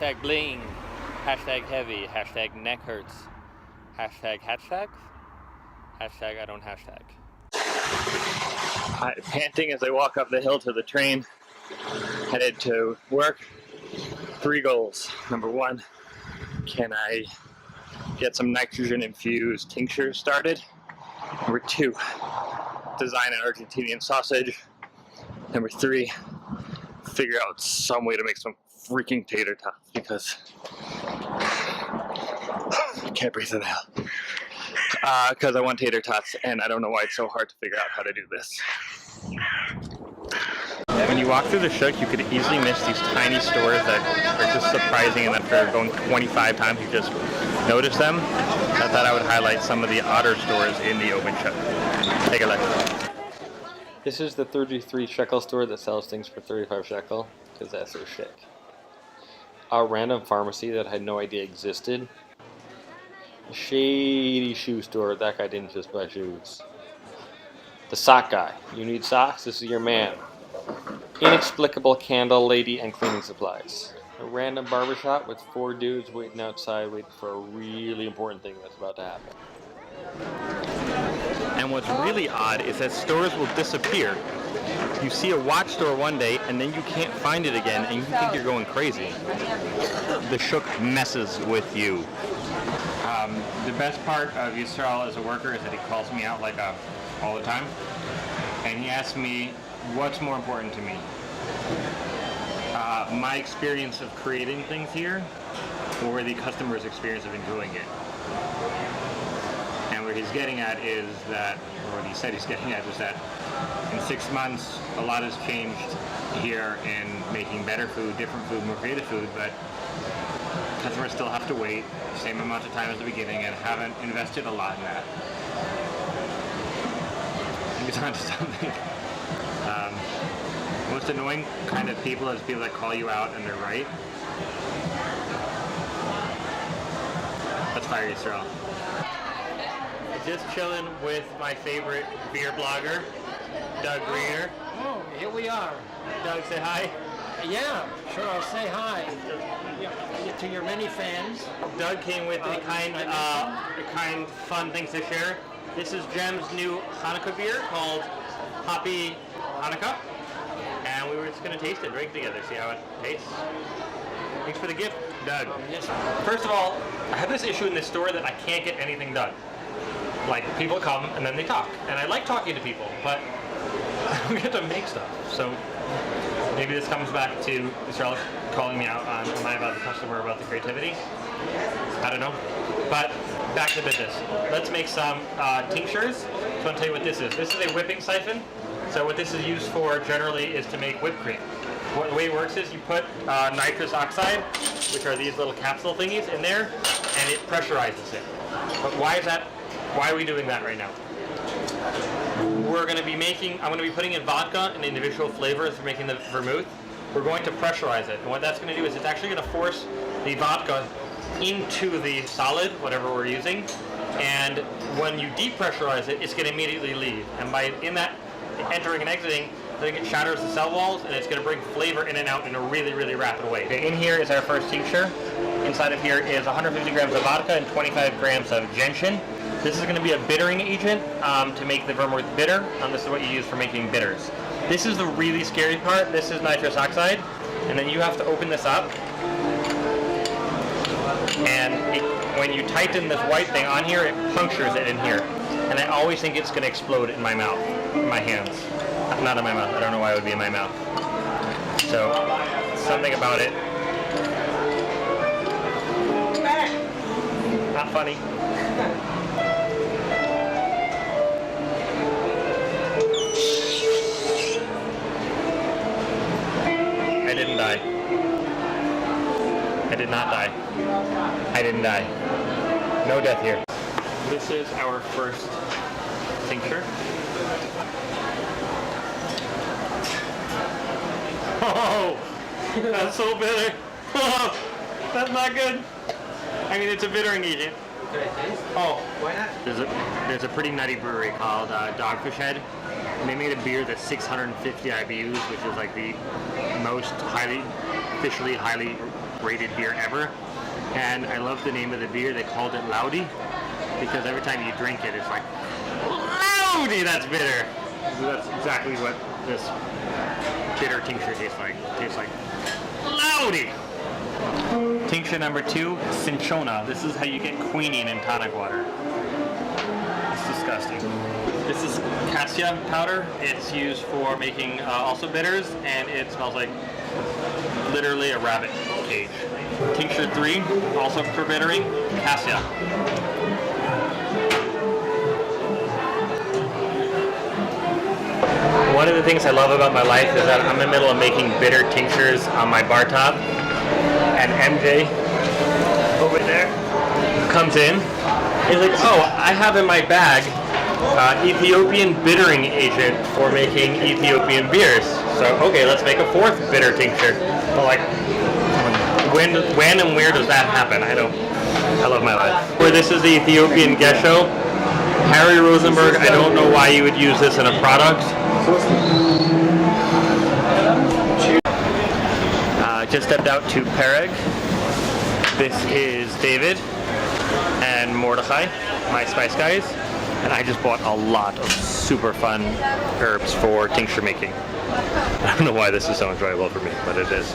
Hashtag bling. Hashtag heavy. Hashtag neck hurts. Hashtag hashtags. Hashtag I don't hashtag. I'm panting as I walk up the hill to the train, headed to work. 3 goals. Number 1, can I get some nitrogen infused tincture started? Number 2, design an Argentinian sausage. Number 3, figure out some way to make some freaking tater tots because I can't breathe in hell. Because I want tater tots and I don't know why it's so hard to figure out how to do this. When you walk through the Shuk, you could easily miss these tiny stores that are just surprising, and after going 25 times you just notice them. I thought I would highlight some of the odder stores in the open Shuk. Take a look. This is the 33 shekel store that sells things for 35 shekel, because that's so chic. A random pharmacy that I had no idea existed. A shady shoe store, that guy didn't just buy shoes. The sock guy. You need socks? This is your man. Inexplicable candle lady and cleaning supplies. A random barbershop with 4 dudes waiting outside waiting for a really important thing that's about to happen. And what's really odd is that stores will disappear. You see a watch store one day and then you can't find it again and you think you're going crazy. The Shuk messes with you. The best part of Yisrael as a worker is that he calls me out all the time. And he asks me, what's more important to me? My experience of creating things here, or the customer's experience of enjoying it. And what he's getting at is that, or what he said he's getting at is that in 6 months, a lot has changed here in making better food, different food, more creative food, but customers still have to wait the same amount of time as the beginning and haven't invested a lot in that. I think it's onto something. Most annoying kind of people is people that call you out and they're right. That's Fire Yisrael. Just chilling with my favorite beer blogger, Doug Greener. Oh, here we are. Doug, say hi. Yeah, sure, I'll say hi to your many fans. Doug came with a kind, fun things to share. This is Jem's new Hanukkah beer called Happy Hanukkah. And we were just going to taste it, drink together, see how it tastes. Thanks for the gift, Doug. Yes. First of all, I have this issue in this store that I can't get anything done. Like, people come and then they talk. And I like talking to people, but I don't get to make stuff. So maybe this comes back to Israel calling me out on am I about the customer, about the creativity. I don't know. But back to business. Let's make some tinctures. So I want to tell you what this is. This is a whipping siphon. So what this is used for generally is to make whipped cream. The way it works is you put nitrous oxide, which are these little capsule thingies, in there, and it pressurizes it. But why is that? Why are we doing that right now? I'm going to be putting in vodka and individual flavors for making the vermouth. We're going to pressurize it. And what that's going to do is it's actually going to force the vodka into the solid, whatever we're using. And when you depressurize it, it's going to immediately leave. And in that entering and exiting, I think it shatters the cell walls and it's going to bring flavor in and out in a really, really rapid way. Okay, in here is our first tincture. Inside of here is 150 grams of vodka and 25 grams of gentian. This is going to be a bittering agent to make the vermouth bitter. This is what you use for making bitters. This is the really scary part. This is nitrous oxide. And then you have to open this up. And when you tighten this white thing on here, it punctures it in here. And I always think it's going to explode in my mouth, in my hands. Not in my mouth. I don't know why it would be in my mouth. So, something about it. Not funny. I didn't die. I did not die. I didn't die. No death here. This is our first tincture. Oh, that's so bitter. Oh, that's not good. I mean, it's a bittering agent. Oh, Why not? there's a pretty nutty brewery called Dogfish Head. And they made a beer that's 650 IBUs, which is like the most officially highly rated beer ever. And I love the name of the beer. They called it Loudy because every time you drink it, it's like, Loudy, that's bitter. So that's exactly what this bitter tincture tastes like. It tastes like Loudy. Tincture number 2, cinchona. This is how you get quinine in tonic water. It's disgusting. This is cassia powder. It's used for making also bitters, and it smells like literally a rabbit cage. Tincture 3, also for bittering, cassia. One of the things I love about my life is that I'm in the middle of making bitter tinctures on my bar top, and MJ over there comes in. He's like, oh, I have in my bag Ethiopian bittering agent for making Ethiopian beers. So, okay, let's make a 4th bitter tincture. But like, when and where does that happen? I love my life. Where this is the Ethiopian Gesho. Harry Rosenberg, I don't know why you would use this in a product. Just stepped out to Pereg. This is David and Mordechai, my spice guys. And I just bought a lot of super fun herbs for tincture making. I don't know why this is so enjoyable for me, but it is.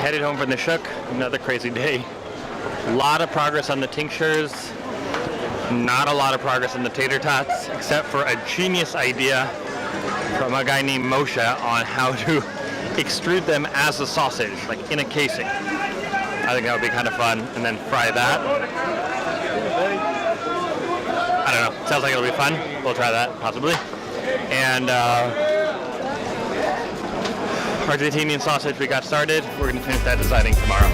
Headed home from the Shuk, another crazy day. A lot of progress on the tinctures, not a lot of progress on the tater tots, except for a genius idea from a guy named Moshe on how to extrude them as a sausage, like in a casing. I think that would be kind of fun, and then fry that. I don't know, sounds like it'll be fun. We'll try that, possibly. And Argentinian sausage we got started. We're going to finish that deciding tomorrow.